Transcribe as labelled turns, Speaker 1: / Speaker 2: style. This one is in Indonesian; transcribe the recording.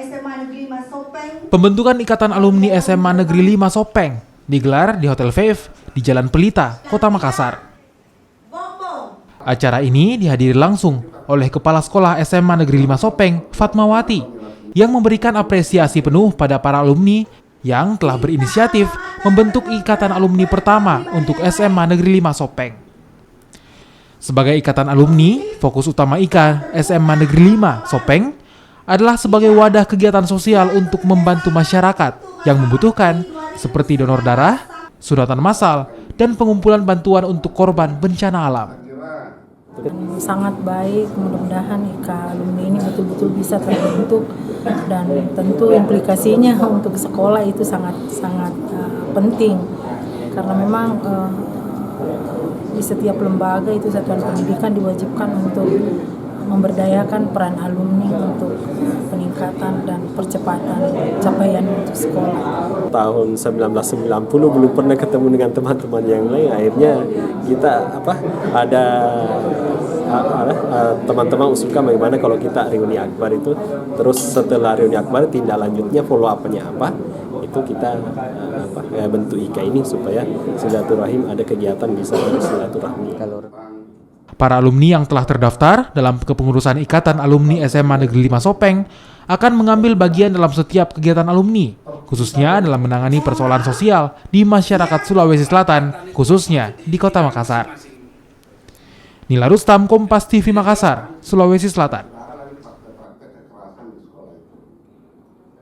Speaker 1: SMA Negeri 5 Sopeng.
Speaker 2: Pembentukan Ikatan Alumni SMA Negeri 5 Sopeng digelar di Hotel Faith di Jalan Pelita, Kota Makassar. Acara ini dihadiri langsung oleh Kepala Sekolah SMA Negeri 5 Sopeng, Fatmawati, yang memberikan apresiasi penuh pada para alumni yang telah berinisiatif membentuk Ikatan Alumni pertama untuk SMA Negeri 5 Sopeng. Sebagai ikatan alumni, fokus utama IKA SMA Negeri 5 Sopeng adalah sebagai wadah kegiatan sosial untuk membantu masyarakat yang membutuhkan seperti donor darah, sunatan massal, dan pengumpulan bantuan untuk korban bencana alam.
Speaker 3: Sangat baik, mudah-mudahan IKA alumni ini betul-betul bisa terbentuk, dan tentu implikasinya untuk sekolah itu sangat penting, karena memang di setiap lembaga itu satuan pendidikan diwajibkan untuk memberdayakan peran alumni untuk peningkatan dan percepatan capaian untuk sekolah.
Speaker 4: Tahun 1990 belum pernah ketemu dengan teman-teman yang lain. Akhirnya kita ada teman-teman usulkan bagaimana kalau kita reuni akbar itu, terus setelah reuni akbar tindak lanjutnya follow up-nya apa, itu kita bentuk IKA ini supaya silaturahim, ada kegiatan bisa silaturahmi.
Speaker 2: Para alumni yang telah terdaftar dalam kepengurusan Ikatan Alumni SMA Negeri 5 Sopeng akan mengambil bagian dalam setiap kegiatan alumni, khususnya dalam menangani persoalan sosial di masyarakat Sulawesi Selatan, khususnya di Kota Makassar. Nila Rustam, Kompas TV Makassar, Sulawesi Selatan.